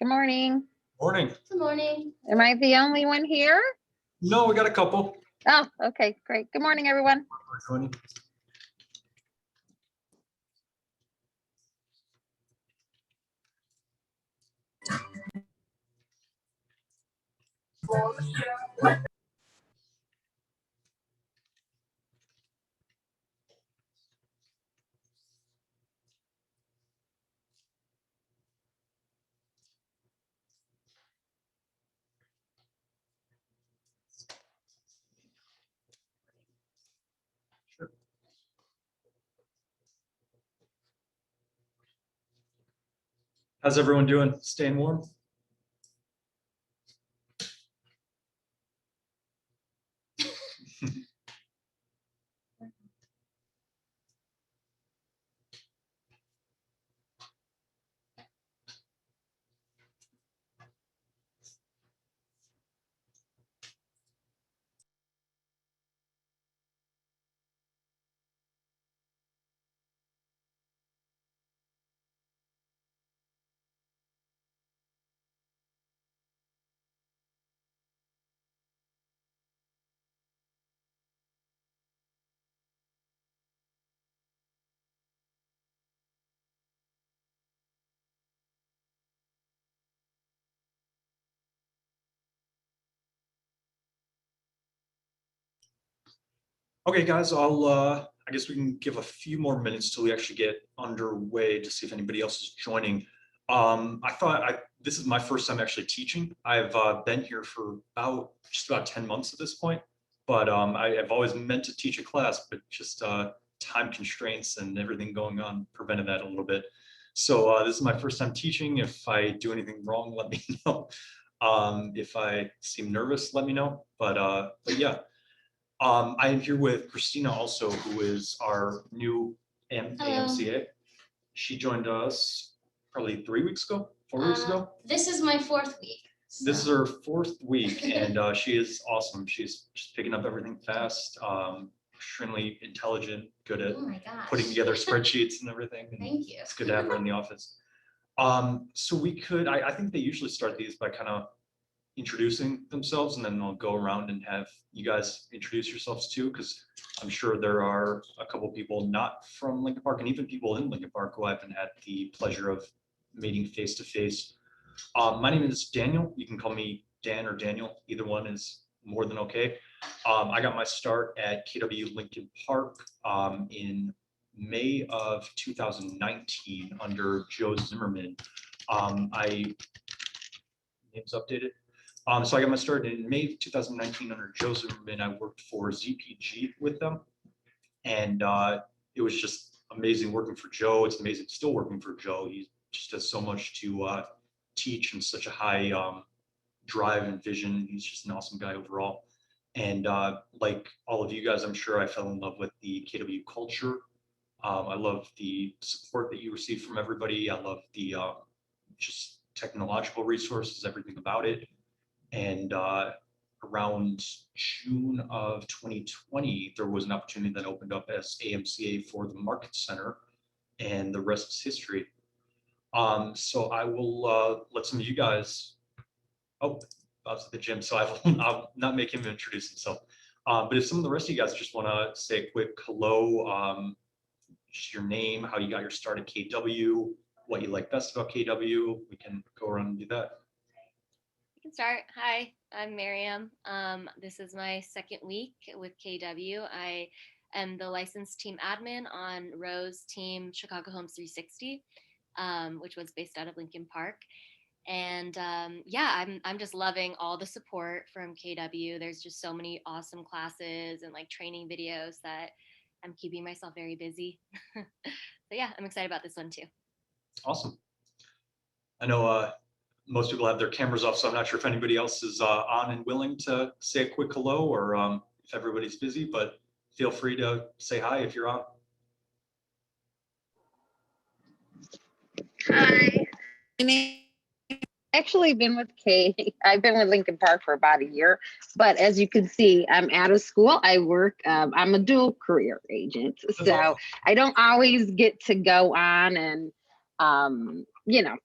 Good morning. Morning. Good morning. Am I the only one here? No, we got a couple. Oh, okay, great. Good morning, everyone. Sure. How's everyone doing? Staying warm? Okay, guys, I guess we can give a few more minutes till we actually get underway to see if anybody else is joining. This is my first time actually teaching. I've been here for just about 10 months at this point, but I've always meant to teach a class, but just time constraints and everything going on prevented that a little bit. So this is my first time teaching. If I do anything wrong, let me know. If I seem nervous, let me know. But yeah. I am here with Christina also, who is our new AMCA. She joined us probably 3 weeks ago, 4 weeks ago. This is my 4th week. So. This is her 4th week, and she is awesome. She's just picking up everything fast, extremely intelligent, good at putting together spreadsheets and everything. And Thank you. It's good to have her in the office. So we could, I think they usually start these by kind of introducing themselves, and then they'll go around and have you guys introduce yourselves too, because I'm sure there are a couple people not from Lincoln Park, and even people in Lincoln Park who I haven't had the pleasure of meeting face to face. My name is Daniel. You can call me Dan or Daniel. Either one is more than okay. I got my start at KW Lincoln Park in May of 2019 under Joe Zimmerman. Name's updated. So I got my start in May 2019 under Joe Zimmerman. I worked for ZPG with them, and it was just amazing working for Joe. It's amazing still working for Joe. He just does so much to teach and such a high drive and vision. He's just an awesome guy overall. And like all of you guys, I'm sure I fell in love with the KW culture. I love the support that you receive from everybody. I love the just technological resources, everything about it. And around June of 2020, there was an opportunity that opened up as AMCA for the Market Center, and the rest is history. So I will let some of you guys, Bob's at the gym, so I'll not make him introduce himself. But if some of the rest of you guys just want to say a quick hello, just your name, how you got your start at KW, what you like best about KW, we can go around and do that. Can start. Hi, I'm Miriam. This is my 2nd week with KW. I am the licensed team admin on Ro's team Chicago Homes 360, which was based out of Lincoln Park. And yeah, I'm just loving all the support from KW. There's just so many awesome classes and like training videos that I'm keeping myself very busy. So yeah, I'm excited about this one too. Awesome. I know most people have their cameras off, so I'm not sure if anybody else is on and willing to say a quick hello, or if everybody's busy, but feel free to say hi if you're on. Hi. I've actually been with I've been with Lincoln Park for about a year, but as you can see, I'm out of school. I work, I'm a dual career agent. So I don't always get to go on and, you know,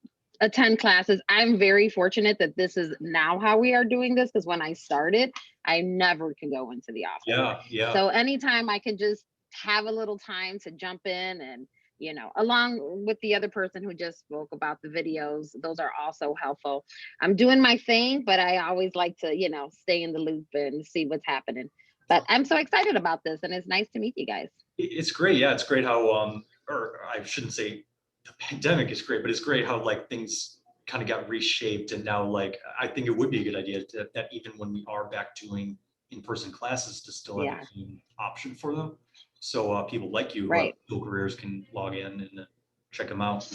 attend classes. I'm very fortunate that this is now how we are doing this, because when I started, I never could go into the office. Yeah, yeah. So anytime I can just have a little time to jump in and, you know, along with the other person who just spoke about the videos, those are also helpful. I'm doing my thing, but I always like to, you know, stay in the loop and see what's happening. But I'm so excited about this, and it's nice to meet you guys. It's great. Yeah, it's great how, or I shouldn't say the pandemic is great, but it's great how like things kind of got reshaped. And now, like, I think it would be a good idea that even when we are back doing in-person classes, to still have Yeah. a Zoom option for them. So people like you, Right. Bill Careers, can log in and check them out.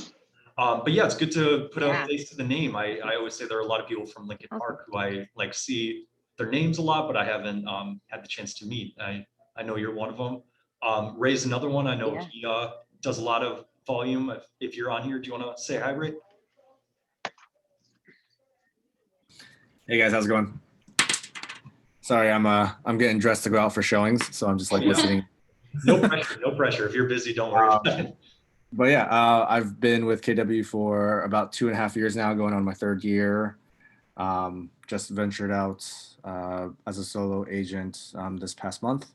But yeah, it's good to put a Yeah. face to the name. I always say there are a lot of people from Lincoln Awesome. Park who I like see their names a lot, but I haven't had the chance to meet. I know you're one of them. Ray's another one. I know Yeah. he does a lot of volume. If you're on here, do you want to say hi, Ray? Hey guys, how's it going? Sorry, I'm getting dressed to go out for showings, so I'm just like Yeah. listening. No pressure, no pressure. If you're busy, don't worry. But yeah, I've been with KW for about 2.5 years now, going on my 3rd year. Just ventured out as a solo agent this past month.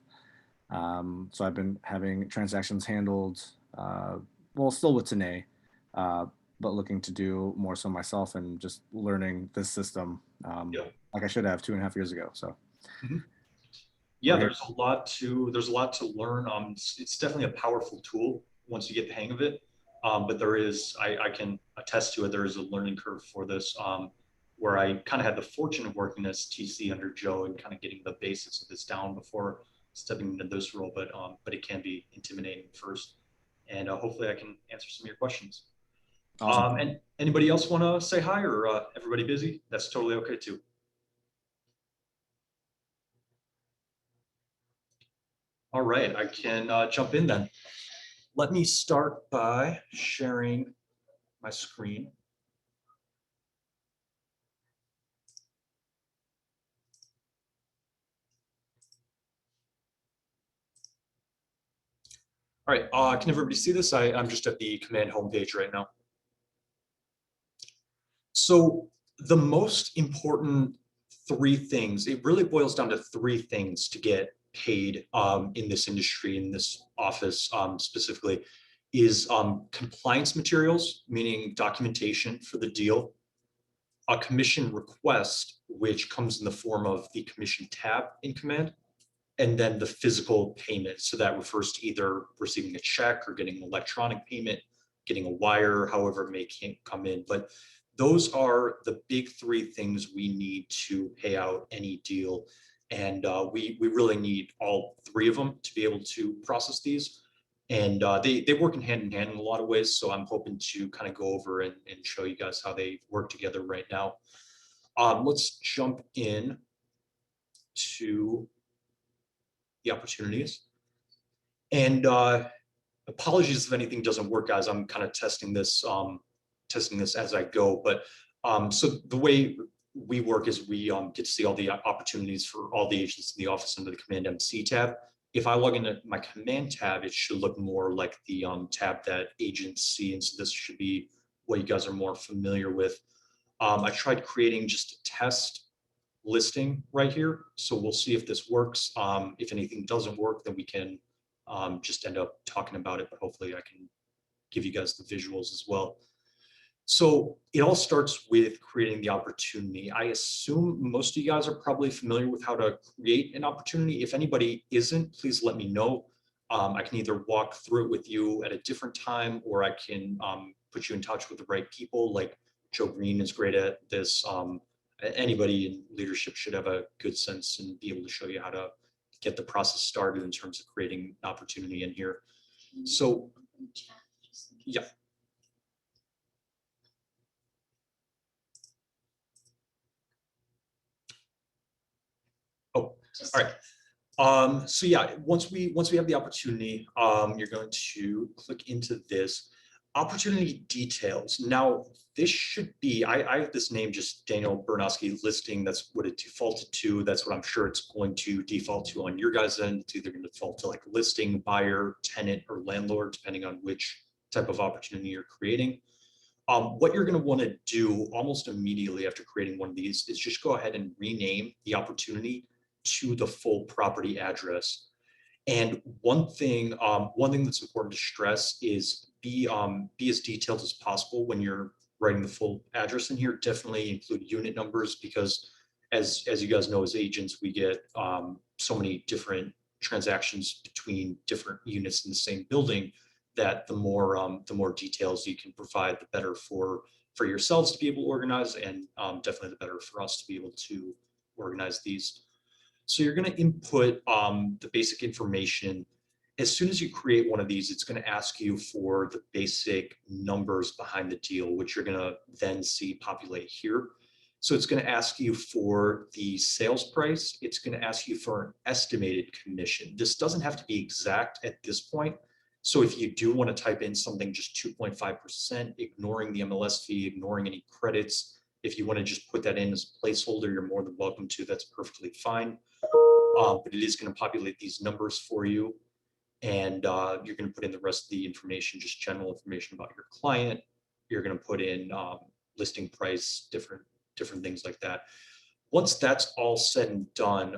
So I've been having transactions handled, well, still with Tanae, but looking to do more so myself and just learning this system Yeah. like I should have 2.5 years ago. So. Yeah, Okay. there's a lot to learn. It's definitely a powerful tool once you get the hang of it. But there is, I can attest to it, there is a learning curve for this, where I kind of had the fortune of working as TC under Joe and kind of getting the basics of this down before stepping into this role. But it can be intimidating first. And hopefully I can answer some of your questions. Awesome. And anybody else want to say hi, or everybody busy? That's totally okay too. All right, I can jump in then. Let me start by sharing my screen. All right, can everybody see this? I'm just at the command homepage right now. So the most important 3 things, it really boils down to 3 things to get paid in this industry, in this office specifically, is compliance materials, meaning documentation for the deal, a commission request, which comes in the form of the commission tab in Command, and then the physical payment. So that refers to either receiving a check or getting an electronic payment, getting a wire, however it may come in. But those are the big 3 things we need to pay out any deal. And we really need all 3 of them to be able to process these. And they work in hand in a lot of ways. So I'm hoping to kind of go over and show you guys how they work together right now. Let's jump in to the opportunities. And apologies if anything doesn't work, guys. I'm kind of testing this as I go. But so the way we work is we get to see all the opportunities for all the agents in the office under the Command MC tab. If I log into my Command tab, it should look more like the tab that agents see. And so this should be what you guys are more familiar with. I tried creating just a test listing right here. So we'll see if this works. If anything doesn't work, then we can just end up talking about it, but hopefully I can give you guys the visuals as well. So it all starts with creating the opportunity. I assume most of you guys are probably familiar with how to create an opportunity. If anybody isn't, please let me know. I can either walk through it with you at a different time, or I can put you in touch with the right people. Like Joe Green is great at this. Anybody in leadership should have a good sense and be able to show you how to get the process started in terms of creating an opportunity in here. So, yeah. Oh, all right. So yeah, once we have the opportunity, you're going to click into this opportunity details. Now, this should be, I have this name, just Daniel Bernowski listing. That's what it defaulted to. That's what I'm sure it's going to default to on your guys' end. It's either going to default to like listing, buyer, tenant, or landlord, depending on which type of opportunity you're creating. What you're going to want to do almost immediately after creating one of these is just go ahead and rename the opportunity to the full property address. And one thing that's important to stress is be as detailed as possible when you're writing the full address in here. Definitely include unit numbers, because as you guys know, as agents, we get so many different transactions between different units in the same building, that the more details you can provide, the better for yourselves to be able to organize, and definitely the better for us to be able to organize these. So you're going to input the basic information. As soon as you create one of these, it's going to ask you for the basic numbers behind the deal, which you're going to then see populate here. So it's going to ask you for the sales price. It's going to ask you for an estimated commission. This doesn't have to be exact at this point. So if you do want to type in something just 2.5%, ignoring the MLS fee, ignoring any credits, if you want to just put that in as a placeholder, you're more than welcome to. That's perfectly fine. But it is going to populate these numbers for you. And you're going to put in the rest of the information, just general information about your client. You're going to put in listing price, different things like that. Once that's all said and done,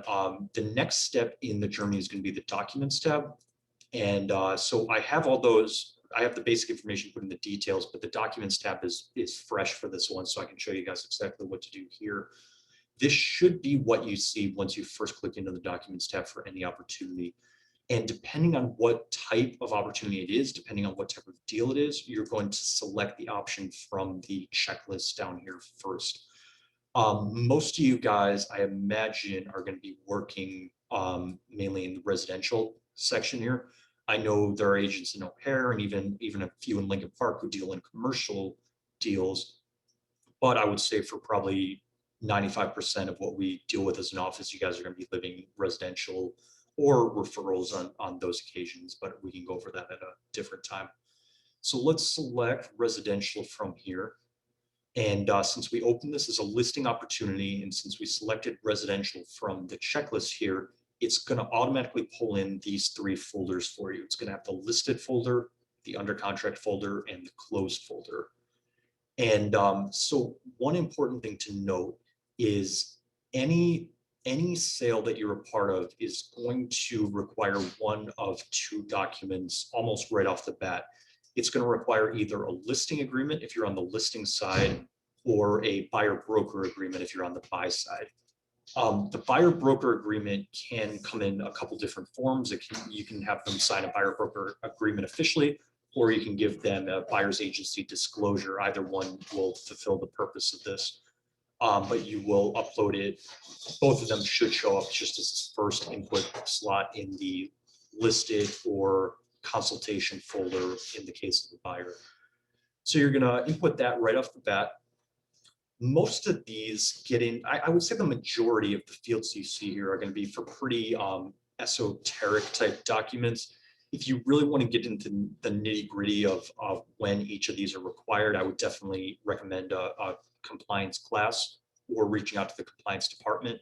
the next step in the journey is going to be the documents tab. And so I have all those. I have the basic information put in the details, but the documents tab is fresh for this one, so I can show you guys exactly what to do here. This should be what you see once you first click into the documents tab for any opportunity. And depending on what type of opportunity it is, depending on what type of deal it is, you're going to select the option from the checklist down here first. Most of you guys, I imagine, are going to be working mainly in the residential section here. I know there are agents in O'Hare and even a few in Lincoln Park who deal in commercial deals, but I would say for probably 95% of what we deal with as an office, you guys are going to be living residential or referrals on those occasions, but we can go over that at a different time. So let's select residential from here. And since we opened this as a listing opportunity, and since we selected residential from the checklist here, it's going to automatically pull in these three folders for you. It's going to have the listed folder, the under contract folder, and the closed folder. And so one important thing to note is any sale that you're a part of is going to require one of two documents almost right off the bat. It's going to require either a listing agreement if you're on the listing side, or a buyer broker agreement if you're on the buy side. The buyer broker agreement can come in a couple different forms. You can have them sign a buyer broker agreement officially, or you can give them a buyer's agency disclosure. Either one will fulfill the purpose of this. But you will upload it. Both of them should show up just as this first input slot in the listed or consultation folder in the case of the buyer. So you're going to input that right off the bat. Most of these get in, I would say the majority of the fields you see here are going to be for pretty esoteric type documents. If you really want to get into the nitty gritty of when each of these are required, I would definitely recommend a compliance class, or reaching out to the compliance department,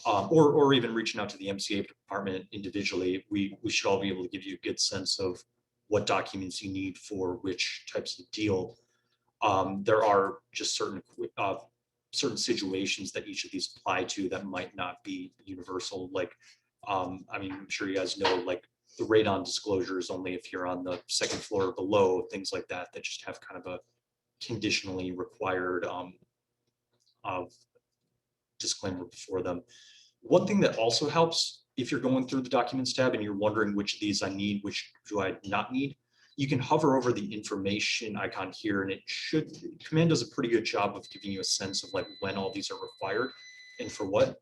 or even reaching out to the MCA department individually. We should all be able to give you a good sense of what documents you need for which types of deal. There are just certain situations that each of these apply to that might not be universal. Like, I mean, I'm sure you guys know, like the radon disclosure is only if you're on the second floor or below, things like that, that just have kind of a conditionally required disclaimer before them. One thing that also helps, if you're going through the documents tab and you're wondering which of these I need, which do I not need, you can hover over the information icon here, and Command does a pretty good job of giving you a sense of like when all these are required and for what.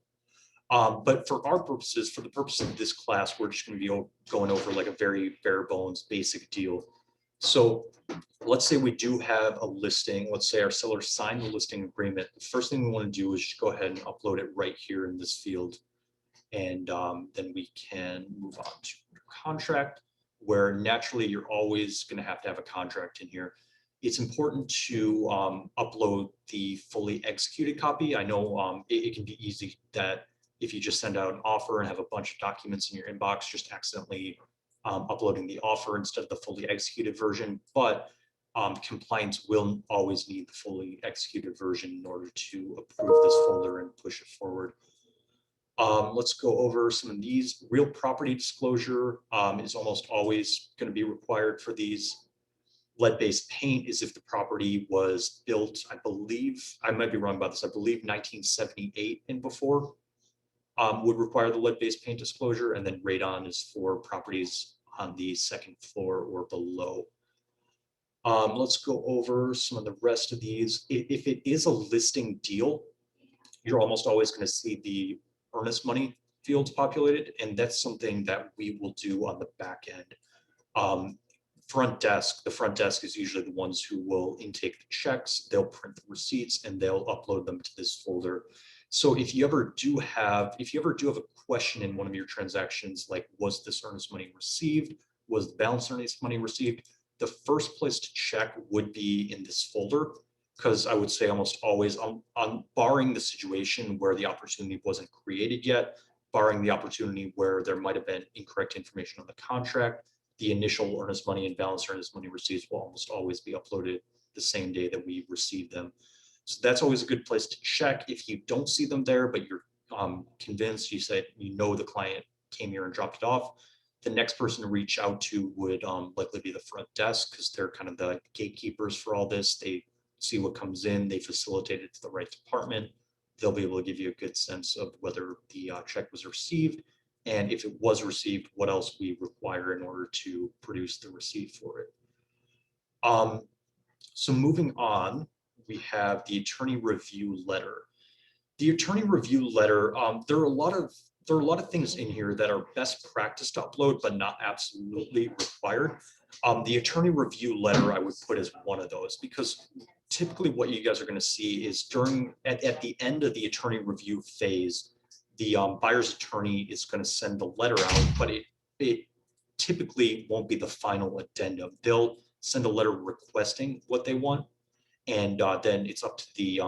But for our purposes, for the purpose of this class, we're just going to be going over like a very bare bones basic deal. So let's say we do have a listing. Let's say our seller signed the listing agreement. The first thing we want to do is just go ahead and upload it right here in this field. And then we can move on to contract, where naturally you're always going to have a contract in here. It's important to upload the fully executed copy. I know it can be easy that if you just send out an offer and have a bunch of documents in your inbox, just accidentally uploading the offer instead of the fully executed version. But compliance will always need the fully executed version in order to approve this folder and push it forward. Let's go over some of these. Real property disclosure is almost always going to be required for these. Lead-based paint is if the property was built, I believe, I might be wrong about this, I believe 1978 and before would require the lead-based paint disclosure, and then radon is for properties on the second floor or below. Let's go over some of the rest of these. If it is a listing deal, you're almost always going to see the earnest money fields populated, and that's something that we will do on the back end. The front desk is usually the ones who will intake the checks, they'll print the receipts, and they'll upload them to this folder. So if you ever do have a question in one of your transactions, like was this earnest money received, was the balance earnest money received, the first place to check would be in this folder, because I would say almost always, on barring the situation where the opportunity wasn't created yet, barring the opportunity where there might have been incorrect information on the contract, the initial earnest money and balance earnest money receipts will almost always be uploaded the same day that we receive them. So that's always a good place to check. If you don't see them there, but you're convinced, you said you know the client came here and dropped it off, the next person to reach out to would likely be the front desk, because they're kind of the gatekeepers for all this. They see what comes in, they facilitate it to the right department. They'll be able to give you a good sense of whether the check was received, and if it was received, what else we require in order to produce the receipt for it. So moving on, we have the attorney review letter. The attorney review letter, there are a lot of things in here that are best practice to upload, but not absolutely required. The attorney review letter I would put as one of those, because typically what you guys are going to see is at the end of the attorney review phase, the buyer's attorney is going to send the letter out, but it typically won't be the final addendum. They'll send a letter requesting what they want, and then it's up to the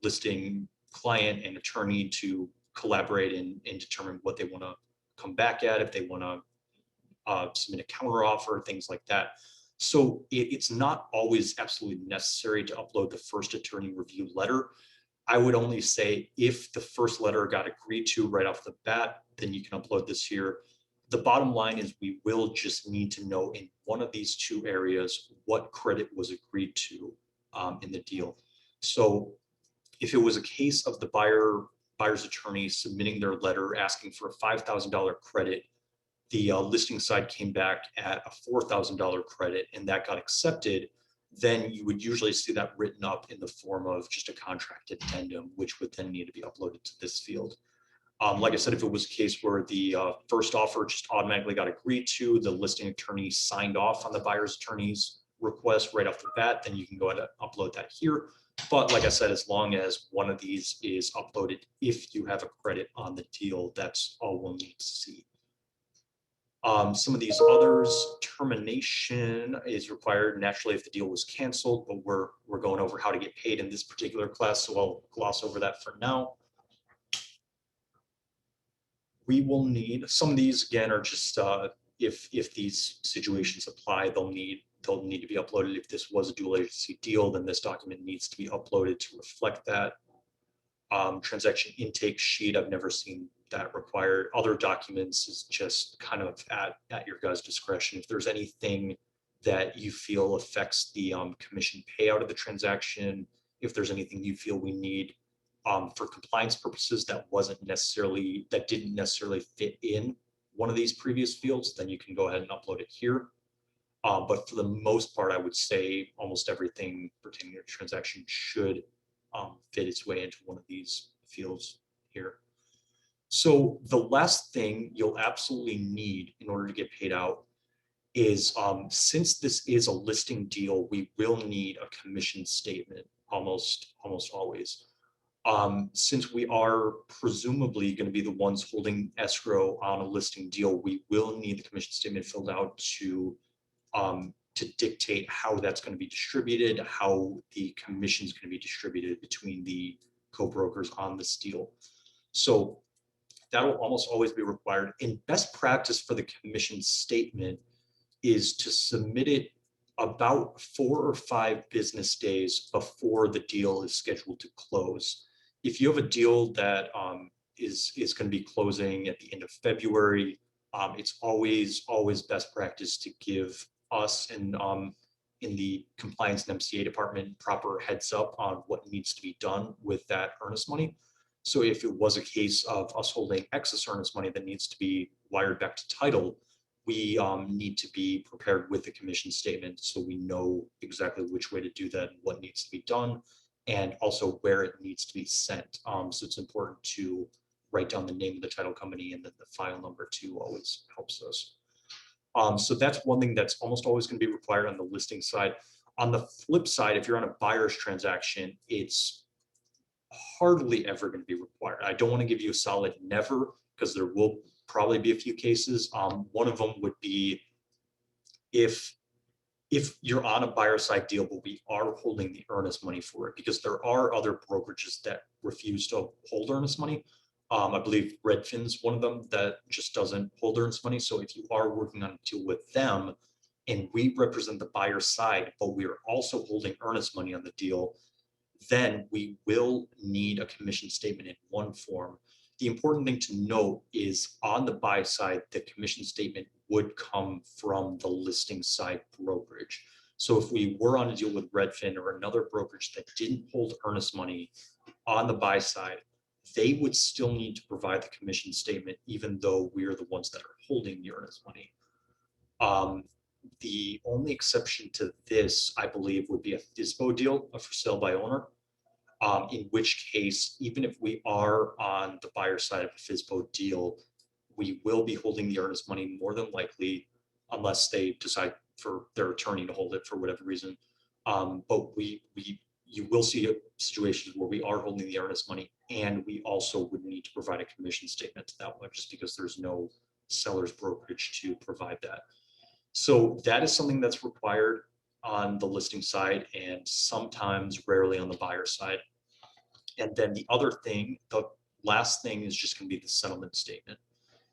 listing client and attorney to collaborate and determine what they want to come back at, if they want to submit a counter offer, things like that. So it's not always absolutely necessary to upload the first attorney review letter. I would only say if the first letter got agreed to right off the bat, then you can upload this here. The bottom line is we will just need to know in one of these two areas what credit was agreed to in the deal. So if it was a case of the buyer's attorney submitting their letter asking for a $5,000 credit, the listing side came back at a $4,000 credit, and that got accepted, then you would usually see that written up in the form of just a contract addendum, which would then need to be uploaded to this field. Like I said, if it was a case where the first offer just automatically got agreed to, the listing attorney signed off on the buyer's attorney's request right off the bat, then you can go ahead and upload that here. But like I said, as long as one of these is uploaded, if you have a credit on the deal, that's all we'll need to see. Some of these others, termination is required naturally if the deal was canceled, but we're going over how to get paid in this particular class, so I'll gloss over that for now. We will need, some of these again are just if these situations apply, they'll need to be uploaded. If this was a dual agency deal, then this document needs to be uploaded to reflect that. Transaction intake sheet, I've never seen that required. Other documents is just kind of at your guys' discretion. If there's anything that you feel affects the commission payout of the transaction, if there's anything you feel we need for compliance purposes that didn't necessarily fit in one of these previous fields, then you can go ahead and upload it here. But for the most part, I would say almost everything pertaining to the transaction should fit its way into one of these fields here. So the last thing you'll absolutely need in order to get paid out is, since this is a listing deal, we will need a commission statement almost always. Since we are presumably going to be the ones holding escrow on a listing deal, we will need the commission statement filled out to dictate how that's going to be distributed, how the commission is going to be distributed between the co-brokers on this deal. So that will almost always be required. And best practice for the commission statement is to submit it about 4 or 5 business days before the deal is scheduled to close. If you have a deal that is going to be closing at the end of February, it's always best practice to give us and in the compliance and MCA department proper heads up on what needs to be done with that earnest money. So if it was a case of us holding excess earnest money that needs to be wired back to title, we need to be prepared with the commission statement so we know exactly which way to do that and what needs to be done, and also where it needs to be sent. So it's important to write down the name of the title company, and then the file number too always helps us. So that's one thing that's almost always going to be required on the listing side. On the flip side, if you're on a buyer's transaction, it's hardly ever going to be required. I don't want to give you a solid never, because there will probably be a few cases. One of them would be if you're on a buyer side deal, but we are holding the earnest money for it, because there are other brokerages that refuse to hold earnest money. I believe Redfin's one of them that just doesn't hold earnest money. So if you are working on a deal with them and we represent the buyer side, but we are also holding earnest money on the deal, then we will need a commission statement in one form. The important thing to note is on the buy side, the commission statement would come from the listing side brokerage. So if we were on a deal with Redfin or another brokerage that didn't hold earnest money on the buy side, they would still need to provide the commission statement, even though we're the ones that are holding the earnest money. The only exception to this, I believe, would be a FSBO deal, a for sale by owner. In which case, even if we are on the buyer side of a FSBO deal, we will be holding the earnest money more than likely, unless they decide for their attorney to hold it for whatever reason. But you will see situations where we are holding the earnest money, and we also would need to provide a commission statement to that one, just because there's no seller's brokerage to provide that. So that is something that's required on the listing side, and sometimes rarely on the buyer side. And then the other thing, the last thing, is just going to be the settlement statement.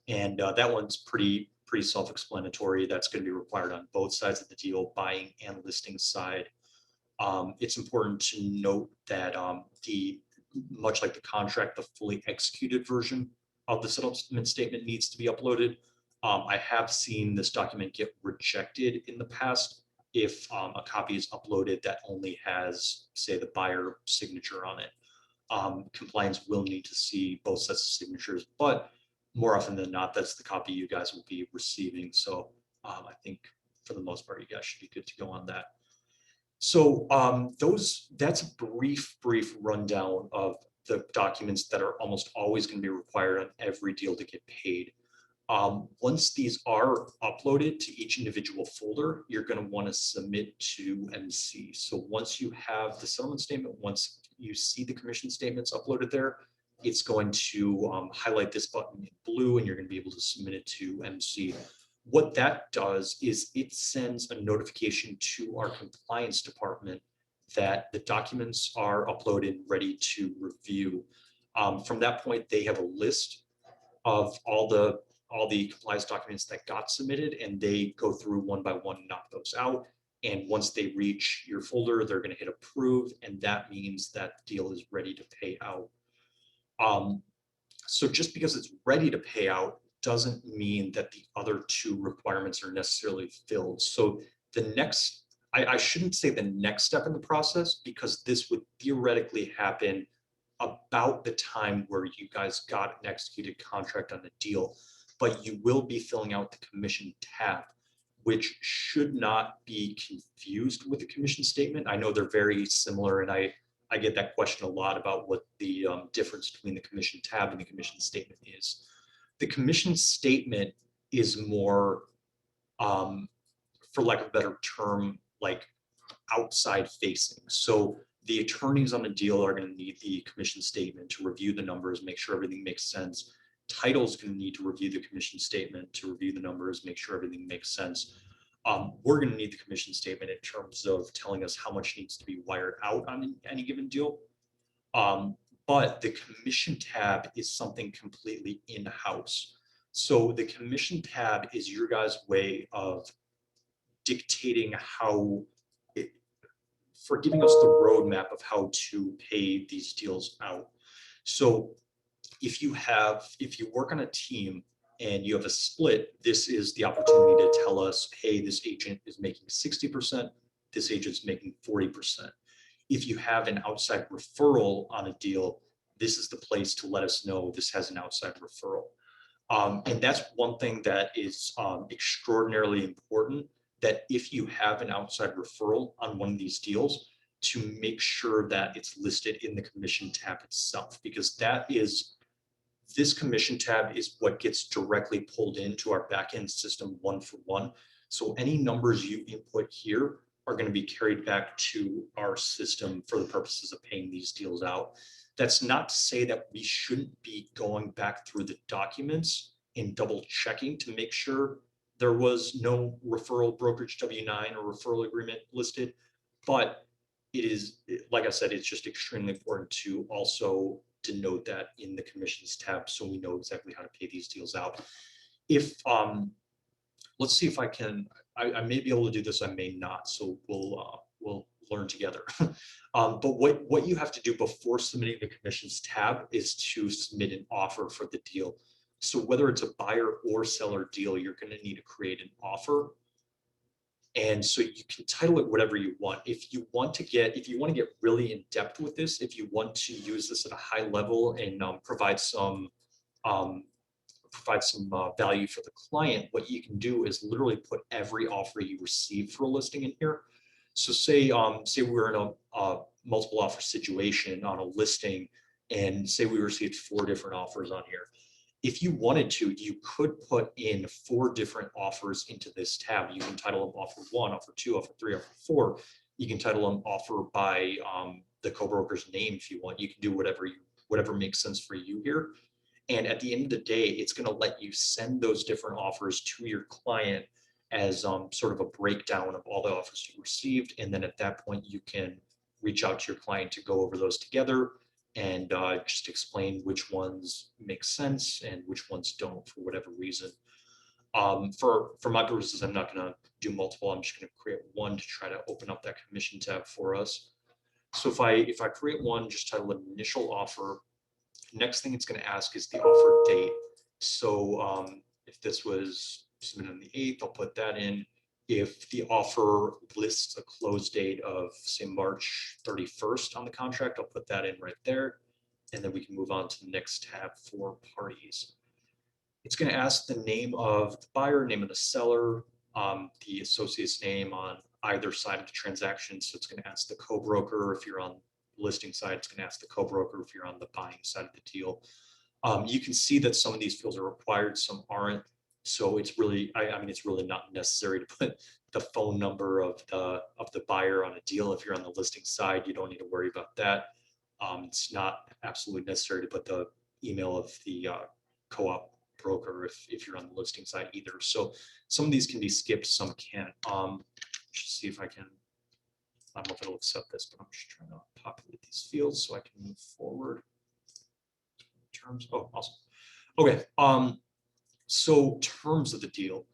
And that one's pretty self-explanatory. That's going to be required on both sides of the deal, buying and listing side. It's important to note that much like the contract, the fully executed version of the settlement statement needs to be uploaded. I have seen this document get rejected in the past if a copy is uploaded that only has, say, the buyer signature on it. Compliance will need to see both sets of signatures, but more often than not, that's the copy you guys will be receiving. So I think for the most part, you guys should be good to go on that. So that's a brief rundown of the documents that are almost always going to be required on every deal to get paid. Once these are uploaded to each individual folder, you're going to want to submit to MC. So once you have the settlement statement, once you see the commission statements uploaded there, it's going to highlight this button in blue, and you're going to be able to submit it to MC. What that does is it sends a notification to our compliance department that the documents are uploaded, ready to review. From that point, they have a list of all the compliance documents that got submitted, and they go through one by one and knock those out. And once they reach your folder, they're going to hit approve, and that means that deal is ready to pay out. So just because it's ready to pay out doesn't mean that the other two requirements are necessarily filled. So the next, I shouldn't say the next step in the process, because this would theoretically happen about the time where you guys got an executed contract on the deal, but you will be filling out the commission tab, which should not be confused with the commission statement. I know they're very similar, and I get that question a lot about what the difference between the commission tab and the commission statement is. The commission statement is more, for lack of a better term, like outside facing. So the attorneys on the deal are going to need the commission statement to review the numbers, make sure everything makes sense. Title's going to need to review the commission statement to review the numbers, make sure everything makes sense. We're going to need the commission statement in terms of telling us how much needs to be wired out on any given deal. But the commission tab is something completely in-house. So the commission tab is your guys' way of dictating for giving us the roadmap of how to pay these deals out. So if you work on a team and you have a split, this is the opportunity to tell us, hey, this agent is making 60%, this agent's making 40%. If you have an outside referral on a deal, this is the place to let us know this has an outside referral. And that's one thing that is extraordinarily important, that if you have an outside referral on one of these deals, to make sure that it's listed in the commission tab itself, because this commission tab is what gets directly pulled into our backend system one for one. So any numbers you input here are going to be carried back to our system for the purposes of paying these deals out. That's not to say that we shouldn't be going back through the documents and double checking to make sure there was no referral brokerage W-9 or referral agreement listed. But it is, like I said, it's just extremely important to also denote that in the commissions tab so we know exactly how to pay these deals out. If let's see if I may be able to do this, I may not, so we'll learn together. But what you have to do before submitting the commissions tab is to submit an offer for the deal. So whether it's a buyer or seller deal, you're going to need to create an offer. And so you can title it whatever you want. If you want to get really in depth with this, if you want to use this at a high level and provide some value for the client, what you can do is literally put every offer you receive for a listing in here. So say we're in a multiple offer situation on a listing, and say we received 4 different offers on here. If you wanted to, you could put in 4 different offers into this tab. You can title them offer 1, offer 2, offer 3, offer 4. You can title them offer by the co-broker's name if you want. You can do whatever makes sense for you here. And at the end of the day, it's going to let you send those different offers to your client as sort of a breakdown of all the offers you received. And then at that point, you can reach out to your client to go over those together and just explain which ones make sense and which ones don't for whatever reason. For my purposes, I'm not going to do multiple. I'm just going to create one to try to open up that commission tab for us. So if I create one, just title it initial offer. Next thing it's going to ask is the offer date. So if this was submitted on the 8th, I'll put that in. If the offer lists a close date of, say, March 31st on the contract, I'll put that in right there. And then we can move on to the next tab for parties. It's going to ask the name of the buyer, name of the seller, the associate's name on either side of the transaction. So it's going to ask the co-broker. If you're on the listing side, it's going to ask the co-broker. If you're on the buying side of the deal, you can see that some of these fields are required, some aren't. So it's really, I mean, it's really not necessary to put the phone number of the buyer on a deal. If you're on the listing side, you don't need to worry about that. It's not absolutely necessary to put the email of the co-op broker if you're on the listing side either. So some of these can be skipped, some can't. Just see if I can, I don't know if it'll accept this, but I'm just trying to populate these fields so I can move forward. Terms, oh, awesome. Okay, so terms of the deal.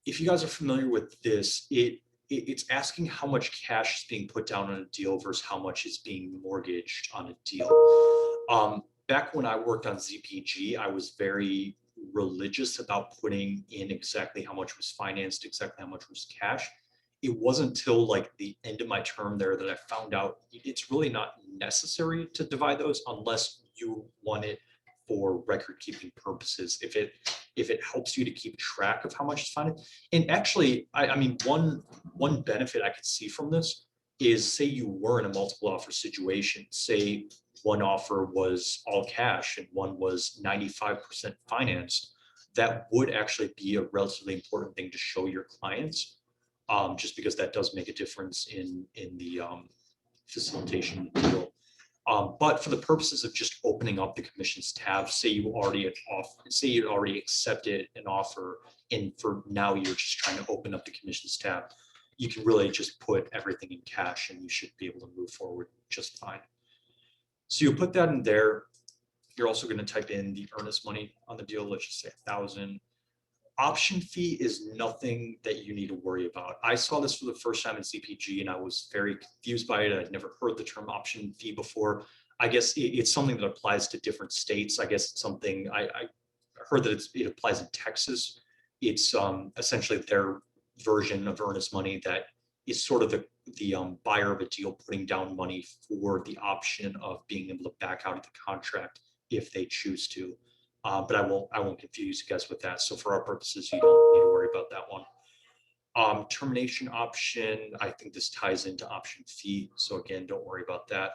If you guys are familiar with this, it's asking how much cash is being put down on a deal versus how much is being mortgaged on a deal. Back when I worked on ZPG, I was very religious about putting in exactly how much was financed, exactly how much was cash. It wasn't until like the end of my term there that I found out it's really not necessary to divide those unless you want it for record keeping purposes. If it helps you to keep track of how much is financed. And actually, I mean, one benefit I could see from this is, say you were in a multiple offer situation, say one offer was all cash and one was 95% financed, that would actually be a relatively important thing to show your clients, just because that does make a difference in the facilitation deal. But for the purposes of just opening up the commissions tab, say you already accepted an offer, and for now you're just trying to open up the commissions tab, you can really just put everything in cash and you should be able to move forward just fine. So you put that in there. You're also going to type in the earnest money on the deal. Let's just say 1,000. Option fee is nothing that you need to worry about. I saw this for the first time in CPG and I was very confused by it. I'd never heard the term option fee before. I guess it's something that applies to different states. I guess it's something I heard that it applies in Texas. It's essentially their version of earnest money that is sort of the buyer of a deal putting down money for the option of being able to back out of the contract if they choose to. But I won't confuse you guys with that. So for our purposes, you don't need to worry about that one. Termination option, I think this ties into option fee. So again, don't worry about that.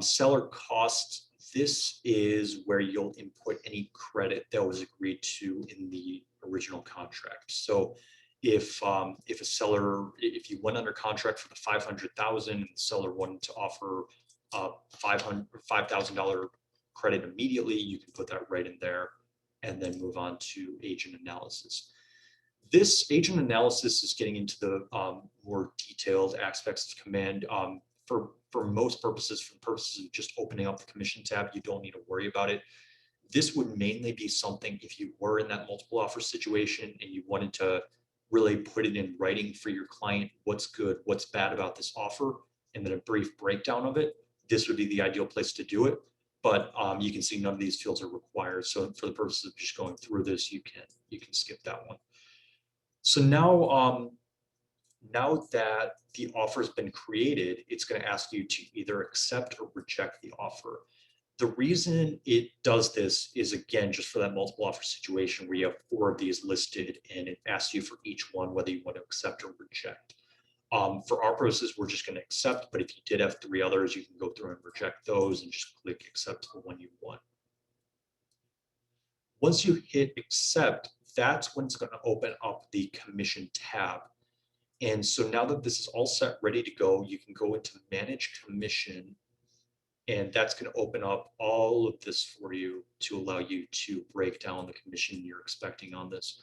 Seller costs, this is where you'll input any credit that was agreed to in the original contract. So if a seller, if you went under contract for the 500,000 and the seller wanted to offer $5,000 credit immediately, you can put that right in there and then move on to agent analysis. This agent analysis is getting into the more detailed aspects of command. For most purposes, for purposes of just opening up the commission tab, you don't need to worry about it. This would mainly be something if you were in that multiple offer situation and you wanted to really put it in writing for your client, what's good, what's bad about this offer, and then a brief breakdown of it. This would be the ideal place to do it. But you can see none of these fields are required. So for the purposes of just going through this, you can skip that one. So now, now that the offer has been created, it's going to ask you to either accept or reject the offer. The reason it does this is, again, just for that multiple offer situation where you have 4 of these listed and it asks you for each one whether you want to accept or reject. For our purposes, we're just going to accept, but if you did have 3 others, you can go through and reject those and just click accept the one you want. Once you hit accept, that's when it's going to open up the commission tab. And so now that this is all set, ready to go, you can go into manage commission, and that's going to open up all of this for you to allow you to break down the commission you're expecting on this.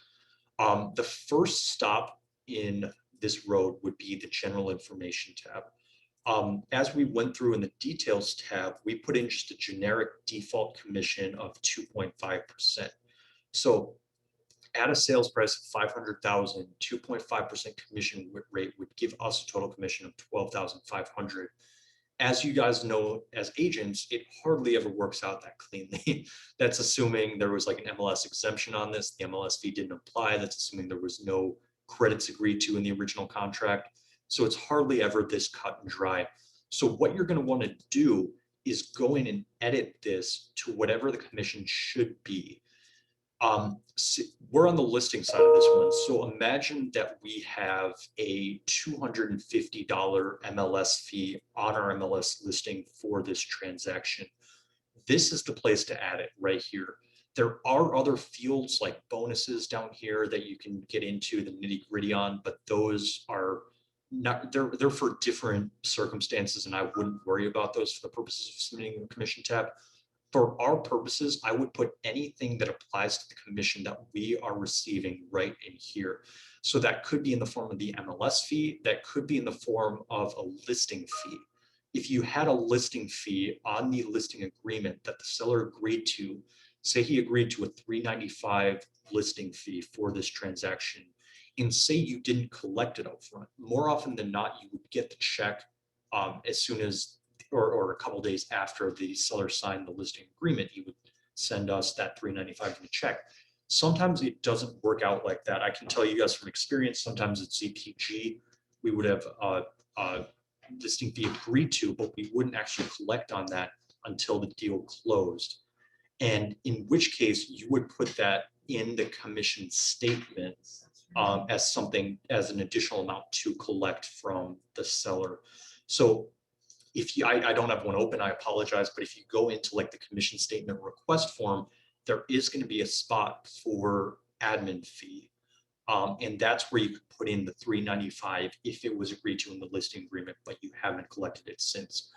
The first stop in this road would be the general information tab. As we went through in the details tab, we put in just a generic default commission of 2.5%. So at a sales price of 500,000, 2.5% commission rate would give us a total commission of 12,500. As you guys know, as agents, it hardly ever works out that cleanly. That's assuming there was like an MLS exemption on this. The MLS fee didn't apply. That's assuming there was no credits agreed to in the original contract. So it's hardly ever this cut and dry. So what you're going to want to do is go in and edit this to whatever the commission should be. We're on the listing side of this one. So imagine that we have a $250 MLS fee on our MLS listing for this transaction. This is the place to add it right here. There are other fields like bonuses down here that you can get into the nitty gritty on, but those are not, they're for different circumstances, and I wouldn't worry about those for the purposes of submitting a commission tab. For our purposes, I would put anything that applies to the commission that we are receiving right in here. So that could be in the form of the MLS fee, that could be in the form of a listing fee. If you had a listing fee on the listing agreement that the seller agreed to, say he agreed to a $395 listing fee for this transaction, and say you didn't collect it up front, more often than not, you would get the check as soon as or a couple days after the seller signed the listing agreement, he would send us that $395 in the check. Sometimes it doesn't work out like that. I can tell you guys from experience, sometimes it's CPG, we would have a listing fee agreed to, but we wouldn't actually collect on that until the deal closed. And in which case you would put that in the commission statement as something, as an additional amount to collect from the seller. So if you, I don't have one open, I apologize, but if you go into like the commission statement request form, there is going to be a spot for admin fee. And that's where you could put in the $395 if it was agreed to in the listing agreement, but you haven't collected it since.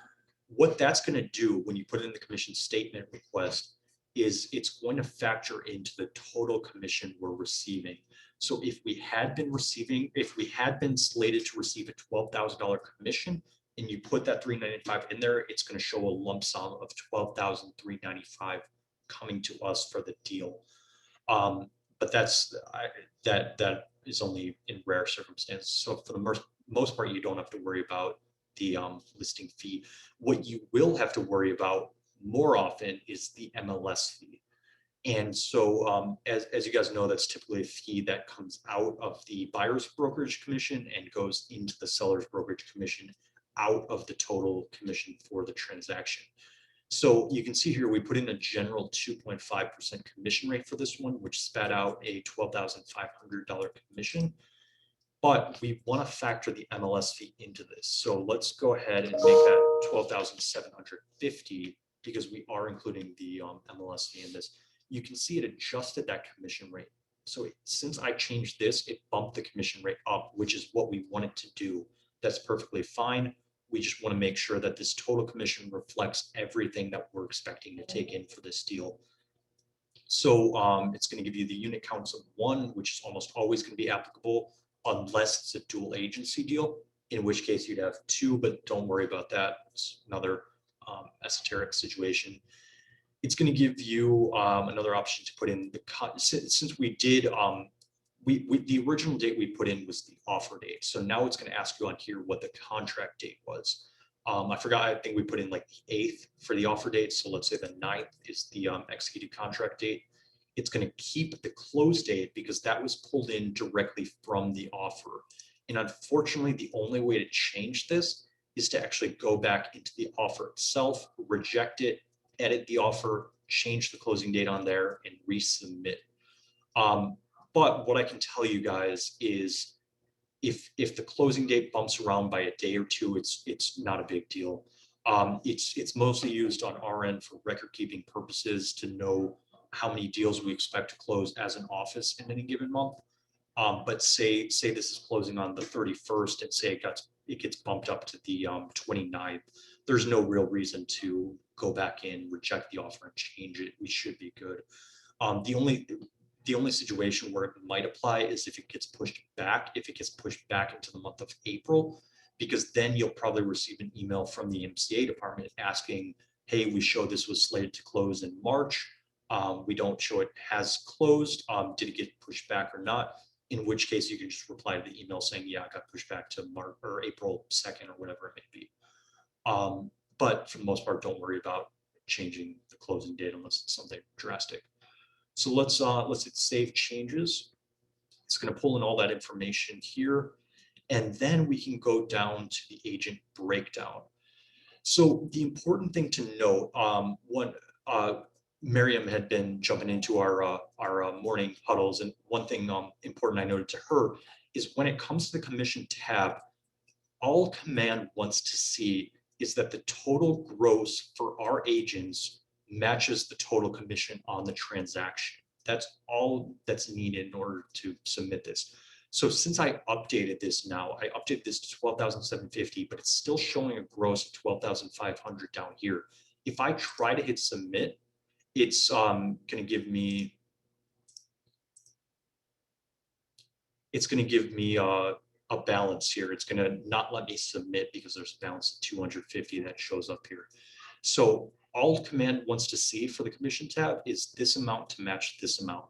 What that's going to do when you put in the commission statement request is it's going to factor into the total commission we're receiving. So if we had been receiving, if we had been slated to receive a $12,000 commission, and you put that $395 in there, it's going to show a lump sum of $12,395 coming to us for the deal. But that is only in rare circumstances. So for the most part, you don't have to worry about the listing fee. What you will have to worry about more often is the MLS fee. And so as you guys know, that's typically a fee that comes out of the buyer's brokerage commission and goes into the seller's brokerage commission out of the total commission for the transaction. So you can see here, we put in a general 2.5% commission rate for this one, which spat out a $12,500 commission. But we want to factor the MLS fee into this. So let's go ahead and make that 12,750 because we are including the MLS fee in this. You can see it adjusted that commission rate. So since I changed this, it bumped the commission rate up, which is what we want it to do. That's perfectly fine. We just want to make sure that this total commission reflects everything that we're expecting to take in for this deal. So it's going to give you the unit counts of 1, which is almost always going to be applicable unless it's a dual agency deal, in which case you'd have 2, but don't worry about that. It's another esoteric situation. It's going to give you another option to put in the since we did the original date we put in was the offer date. So now it's going to ask you on here what the contract date was. I forgot, I think we put in like the 8th for the offer date. So let's say the 9th is the executed contract date. It's going to keep the close date because that was pulled in directly from the offer. And unfortunately, the only way to change this is to actually go back into the offer itself, reject it, edit the offer, change the closing date on there, and resubmit. But what I can tell you guys is if the closing date bumps around by a day or 2, it's not a big deal. It's mostly used on our end for record keeping purposes to know how many deals we expect to close as an office in any given month. But say this is closing on the 31st and say it gets bumped up to the 29th. There's no real reason to go back in, reject the offer, and change it. We should be good. The only situation where it might apply is if it gets pushed back, into the month of April, because then you'll probably receive an email from the MCA department asking, hey, we show this was slated to close in March. We don't show it has closed. Did it get pushed back or not? In which case you can just reply to the email saying, yeah, it got pushed back to March or April 2nd or whatever it may be. But for the most part, don't worry about changing the closing date unless it's something drastic. So let's hit save changes. It's going to pull in all that information here. And then we can go down to the agent breakdown. So the important thing to note, Miriam had been jumping into our morning huddles. And one thing important I noted to her is when it comes to the commission tab, all command wants to see is that the total gross for our agents matches the total commission on the transaction. That's all that's needed in order to submit this. So since I updated this now, I updated this to 12,750, but it's still showing a gross of 12,500 down here. If I try to hit submit, it's going to give me a balance here. It's going to not let me submit because there's a balance of 250 that shows up here. So all command wants to see for the commission tab is this amount to match this amount.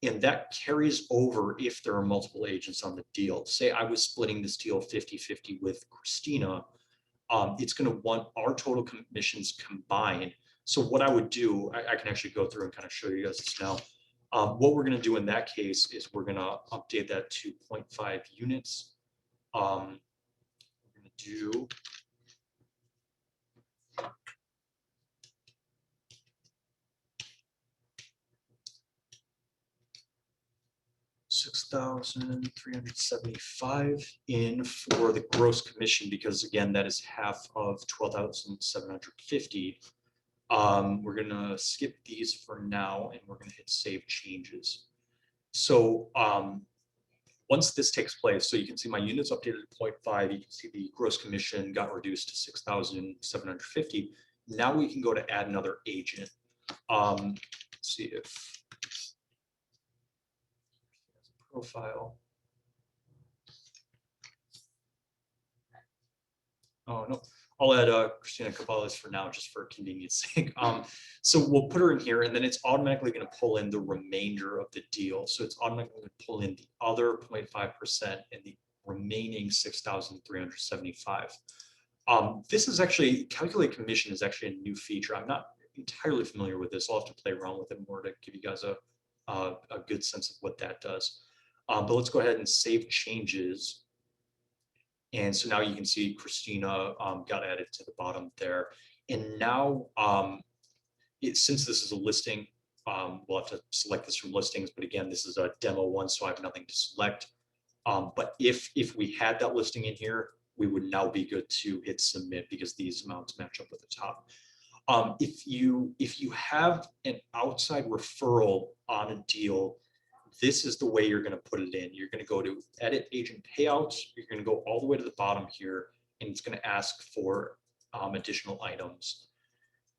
And that carries over if there are multiple agents on the deal. Say I was splitting this deal 50-50 with Christina. It's going to want our total commissions combined. So what I would do, I can actually go through and kind of show you guys this now. What we're going to do in that case is we're going to update that to 0.5 units. We're going to do $6,375 in for the gross commission, because again, that is half of 12,750. We're gonna skip these for now, and we're gonna hit save changes. So once this takes place, so you can see my units updated to 0.5, you can see the gross commission got reduced to 6,750. Now we can go to add another agent. Let's see if profile. Oh no. I'll add Christina Cabales for now, just for convenience sake. So we'll put her in here, and then it's automatically going to pull in the remainder of the deal. So it's automatically going to pull in the other 0.5% and the remaining 6,375. This is actually, calculate commission is actually a new feature. I'm not entirely familiar with this. I'll have to play around with it more to give you guys a good sense of what that does. But let's go ahead and save changes. And so now you can see Christina got added to the bottom there. And now, since this is a listing, we'll have to select this from listings. But again, this is a demo one, so I have nothing to select. But if we had that listing in here, we would now be good to hit submit because these amounts match up with the top. If you have an outside referral on a deal, this is the way you're going to put it in. You're going to go to edit agent payouts. You're going to go all the way to the bottom here, and it's going to ask for additional items.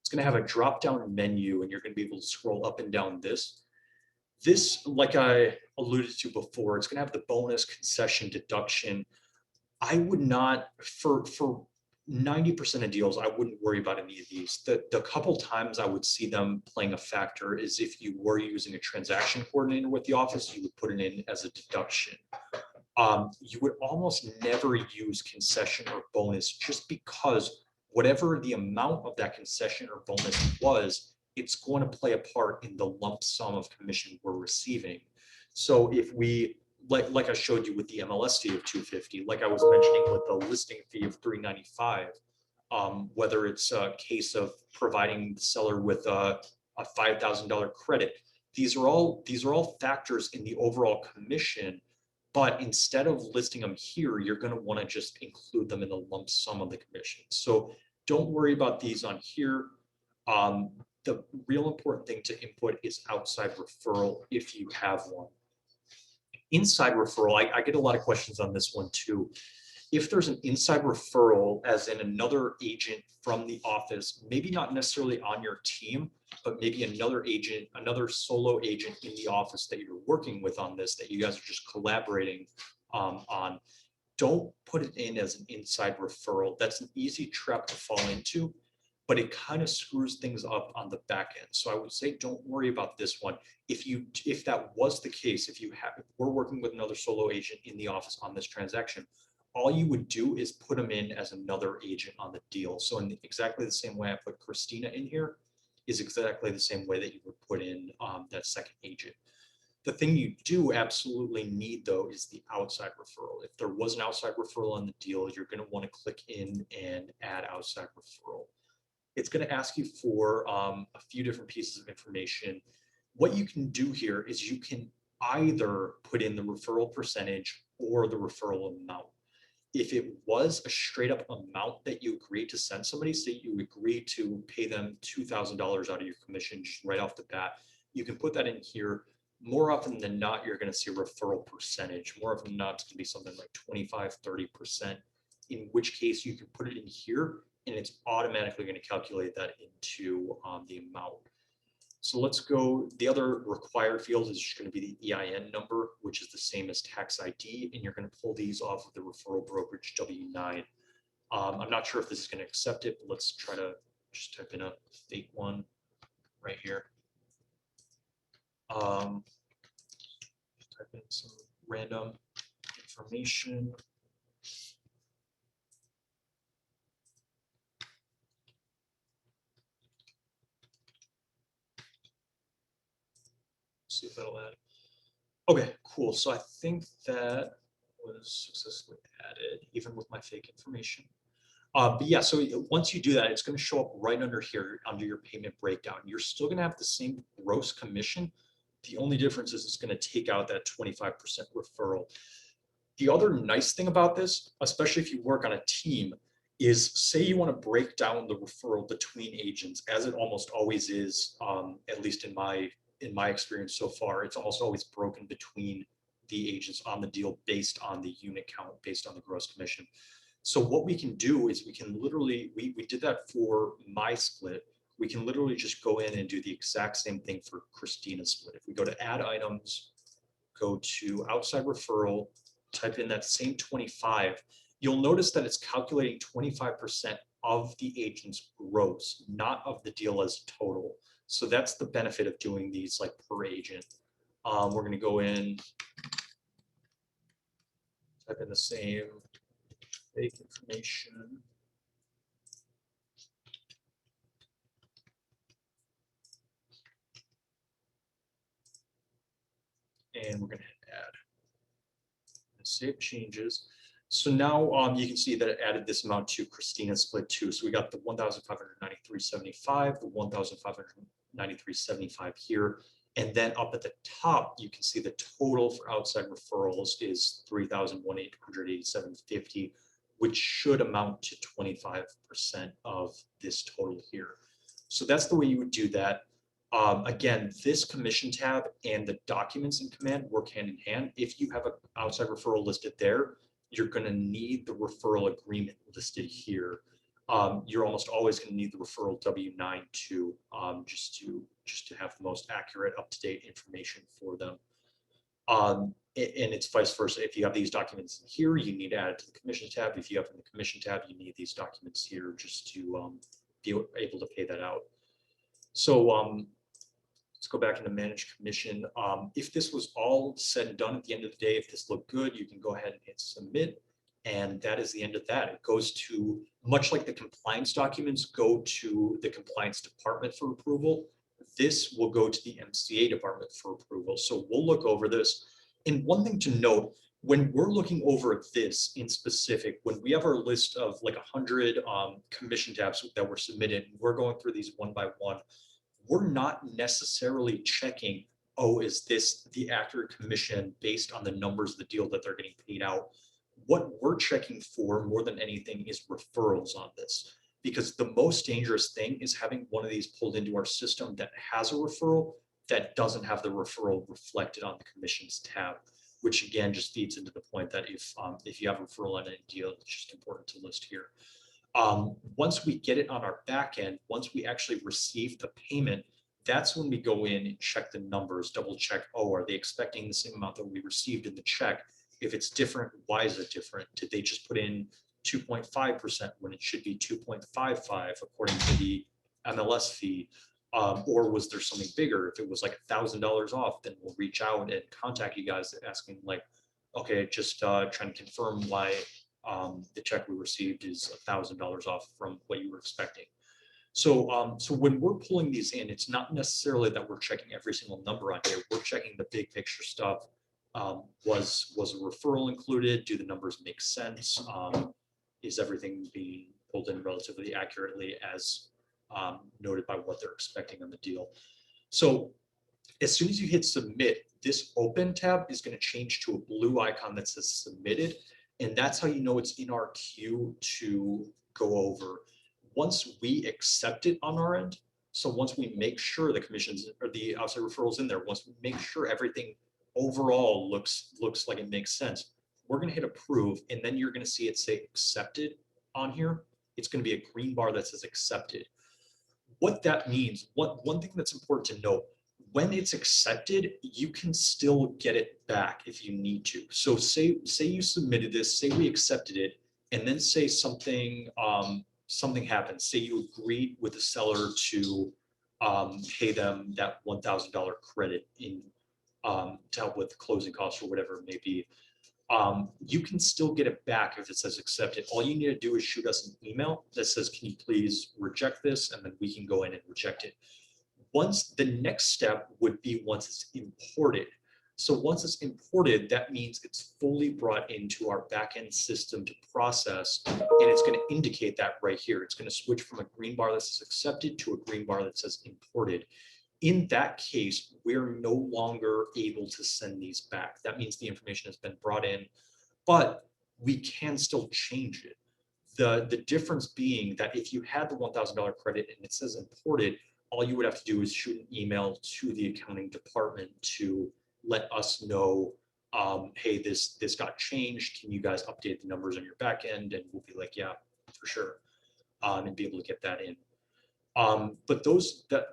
It's going to have a drop down menu, and you're going to be able to scroll up and down this. This, like I alluded to before, it's going to have the bonus concession deduction. I would not, for 90% of deals, I wouldn't worry about any of these. The couple times I would see them playing a factor is if you were using a transaction coordinator with the office, you would put it in as a deduction. You would almost never use concession or bonus just because whatever the amount of that concession or bonus was, it's going to play a part in the lump sum of commission we're receiving. So if we, like I showed you with the MLS fee of $250, like I was mentioning with the listing fee of $395, whether it's a case of providing the seller with a $5,000 credit, these are all factors in the overall commission. But instead of listing them here, you're going to want to just include them in the lump sum of the commission. So don't worry about these on here. The real important thing to input is outside referral if you have one. Inside referral, I get a lot of questions on this one too. If there's an inside referral, as in another agent from the office, maybe not necessarily on your team, but maybe another agent, another solo agent in the office that you're working with on this, that you guys are just collaborating on, don't put it in as an inside referral. That's an easy trap to fall into, but it kind of screws things up on the back end. So I would say don't worry about this one. If that was the case, if we're working with another solo agent in the office on this transaction, all you would do is put them in as another agent on the deal. So in exactly the same way I put Christina in here is exactly the same way that you would put in that second agent. The thing you do absolutely need though is the outside referral. If there was an outside referral on the deal, you're going to want to click in and add outside referral. It's going to ask you for a few different pieces of information. What you can do here is you can either put in the referral percentage or the referral amount. If it was a straight up amount that you agreed to send somebody, say you agree to pay them $2,000 out of your commission just right off the bat, you can put that in here. More often than not, you're going to see a referral percentage. More often than not, it's going to be something like 25, 30%, in which case you can put it in here and it's automatically going to calculate that into the amount. So let's go, the other required field is just going to be the EIN number, which is the same as tax ID, and you're going to pull these off of the referral brokerage W-9. I'm not sure if this is going to accept it, but let's try to just type in a fake one right here. Type in some random information. See if that'll add. Okay, cool. So I think that was successfully added, even with my fake information. But yeah, so once you do that, it's going to show up right under here, under your payment breakdown. You're still going to have the same gross commission. The only difference is it's going to take out that 25% referral. The other nice thing about this, especially if you work on a team, is say you want to break down the referral between agents, as it almost always is, at least in my experience so far, it's also always broken between the agents on the deal based on the unit count, based on the gross commission. So what we can do is we can literally, we did that for my split. We can literally just go in and do the exact same thing for Christina's split. If we go to add items, go to outside referral, type in that same 25, you'll notice that it's calculating 25% of the agent's gross, not of the deal as total. So that's the benefit of doing these like per agent. We're gonna go in, type in the same fake information. And we're gonna hit add. Save changes. So now you can see that it added this amount to Christina split two. So we got the 1,593.75, the 1,593.75 here. And then up at the top, you can see the total for outside referrals is 3,187.50, which should amount to 25% of this total here. So that's the way you would do that. Again, this commission tab and the documents in command work hand in hand. If you have an outside referral listed there, you're going to need the referral agreement listed here. You're almost always going to need the referral W-9 too, just to have the most accurate, up-to-date information for them. And it's vice versa. If you have these documents in here, you need to add it to the commission tab. If you have in the commission tab, you need these documents here just to be able to pay that out. So let's go back into manage commission. If this was all said and done at the end of the day, if this looked good, you can go ahead and hit submit. And that is the end of that. It goes to, much like the compliance documents go to the compliance department for approval, this will go to the MCA department for approval. So we'll look over this. And one thing to note, when we're looking over this in specific, when we have our list of like 100 commission tabs that were submitted, we're going through these one by one. We're not necessarily checking, oh, is this the accurate commission based on the numbers of the deal that they're getting paid out? What we're checking for more than anything is referrals on this, because the most dangerous thing is having one of these pulled into our system that has a referral that doesn't have the referral reflected on the commissions tab, which again just feeds into the point that if you have a referral on any deal, it's just important to list here. Once we get it on our back end, once we actually receive the payment, that's when we go in and check the numbers, double check, oh, are they expecting the same amount that we received in the check? If it's different, why is it different? Did they just put in 2.5% when it should be 2.55 according to the MLS fee? Or was there something bigger? If it was like $1,000 off, then we'll reach out and contact you guys asking like, okay, just trying to confirm why the check we received is $1,000 off from what you were expecting. So, so when we're pulling these in, it's not necessarily that we're checking every single number on here. We're checking the big picture stuff. Was a referral included? Do the numbers make sense? Is everything being pulled in relatively accurately as noted by what they're expecting on the deal? So as soon as you hit submit, this open tab is going to change to a blue icon that says submitted. And that's how you know it's in our queue to go over. Once we accept it on our end, so once we make sure the commissions or the outside referrals in there, once we make sure everything overall looks like it makes sense, we're going to hit approve, and then you're going to see it say accepted on here. It's going to be a green bar that says accepted. What that means, one thing that's important to note, when it's accepted, you can still get it back if you need to. So say you submitted this, say we accepted it, and then say something happens. Say you agreed with the seller to pay them that $1,000 credit in to help with closing costs or whatever it may be. You can still get it back if it says accepted. All you need to do is shoot us an email that says, can you please reject this? And then we can go in and reject it. Once the next step would be once it's imported. So once it's imported, that means it's fully brought into our backend system to process, and it's going to indicate that right here. It's going to switch from a green bar that says accepted to a green bar that says imported. In that case, we're no longer able to send these back. That means the information has been brought in, but we can still change it. The difference being that if you had the $1,000 credit and it says imported, all you would have to do is shoot an email to the accounting department to let us know, hey, this got changed. Can you guys update the numbers on your back end? And we'll be like, yeah, for sure, and be able to get that in. But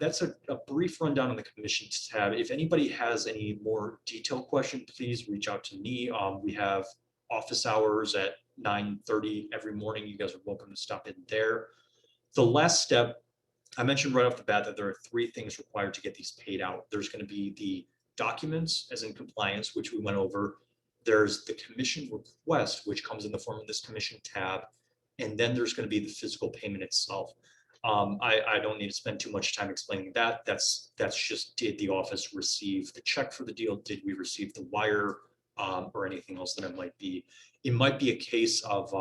that's a brief rundown on the commissions tab. If anybody has any more detailed question, please reach out to me. We have office hours at 9:30 every morning. You guys are welcome to stop in there. The last step, I mentioned right off the bat that there are 3 things required to get these paid out. There's going to be the documents as in compliance, which we went over. There's the commission request, which comes in the form of this commission tab. And then there's going to be the physical payment itself. I don't need to spend too much time explaining that. That's just, did the office receive the check for the deal? Did we receive the wire, or anything else that it might be? It might be a case of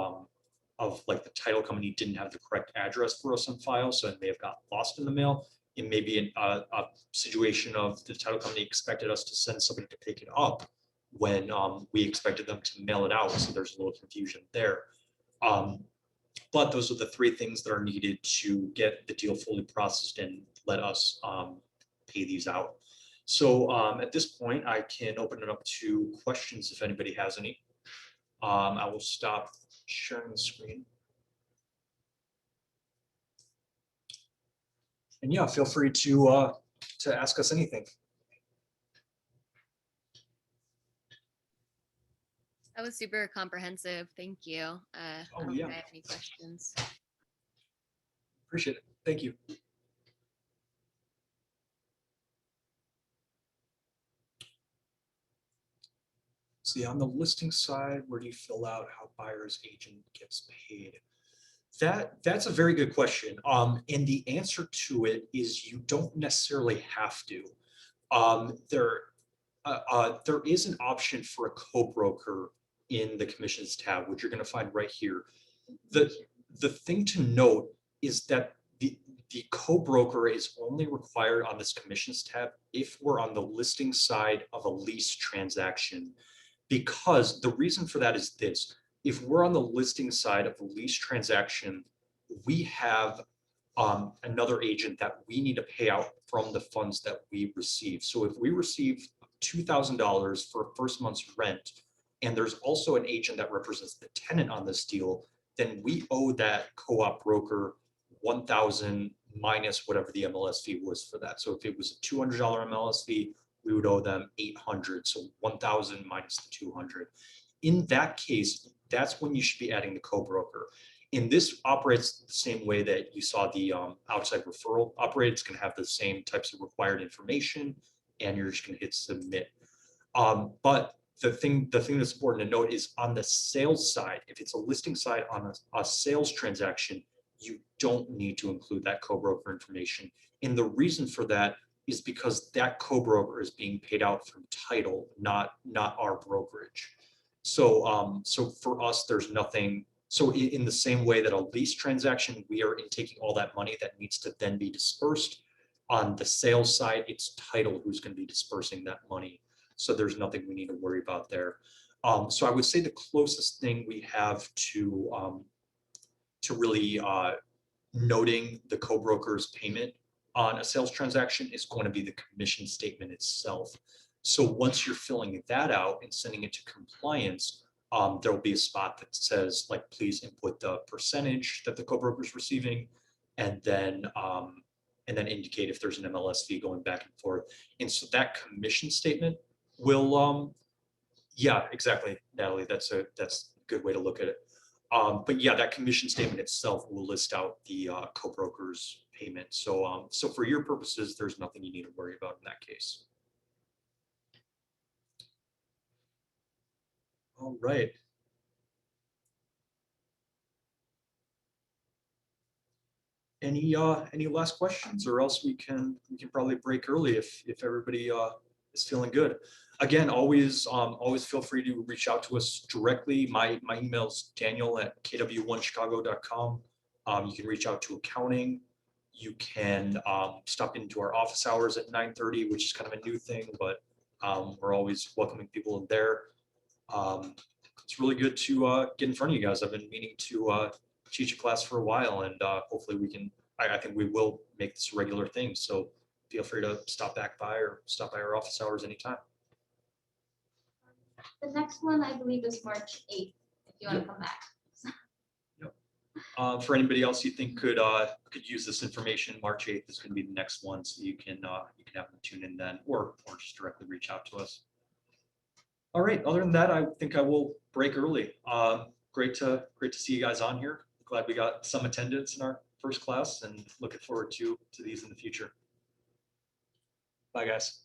like the title company didn't have the correct address for us on file, so it may have got lost in the mail. It may be a situation of the title company expected us to send somebody to pick it up when we expected them to mail it out, so there's a little confusion there. But those are the 3 things that are needed to get the deal fully processed and let us pay these out. So at this point, I can open it up to questions if anybody has any. I will stop sharing the screen. And yeah, feel free to ask us anything. That was super comprehensive. Thank you. I Oh, don't think yeah. I have any questions. Appreciate it. Thank you. See, on the listing side, where do you fill out how buyer's agent gets paid? That's a very good question. And the answer to it is you don't necessarily have to. There is an option for a co-broker in the commissions tab, which you're going to find right here. The thing to note is that the co-broker is only required on this commissions tab if we're on the listing side of a lease transaction. Because the reason for that is this: if we're on the listing side of the lease transaction, we have another agent that we need to pay out from the funds that we receive. So if we receive $2,000 for a first month's rent, and there's also an agent that represents the tenant on this deal, then we owe that co-op broker $1,000 minus whatever the MLS fee was for that. So if it was a $200 MLS fee, we would owe them $800. So $1,000 minus the $200. In that case, that's when you should be adding the co-broker. And this operates the same way that you saw the outside referral operate. It's going to have the same types of required information, and you're just going to hit submit. But the thing that's important to note is on the sales side, if it's a listing side on a sales transaction, you don't need to include that co-broker information. And the reason for that is because that co-broker is being paid out from title, not our brokerage. So so for us, there's nothing. So in the same way that a lease transaction, we are taking all that money that needs to then be dispersed. On the sales side, it's title who's going to be dispersing that money. So there's nothing we need to worry about there. So I would say the closest thing we have to really noting the co-broker's payment on a sales transaction is going to be the commission statement itself. So once you're filling that out and sending it to compliance, there will be a spot that says, like, please input the percentage that the co-broker is receiving, and then indicate if there's an MLS fee going back and forth. And so that commission statement will, yeah, exactly, Natalie. That's a good way to look at it. But yeah, that commission statement itself will list out the co-broker's payment. So so for your purposes, there's nothing you need to worry about in that case. All right. Any last questions, or else we can probably break early if everybody is feeling good. Again, always feel free to reach out to us directly. My email is daniel@kw1chicago.com. You can reach out to accounting. You can stop into our office hours at 9:30, which is kind of a new thing, but we're always welcoming people in there. It's really good to get in front of you guys. I've been meaning to teach a class for a while, and hopefully we can, I think we will make this a regular thing. So feel free to stop by our office hours anytime. The next one, I believe, is March 8th, if you want to come back. For anybody else you think could use this information, March 8th is going to be the next one, so you can have them tune in then, or just directly reach out to us. All right. Other than that, I think I will break early. Great to see you guys on here. Glad we got some attendance in our first class and looking forward to these in the future. Bye, guys.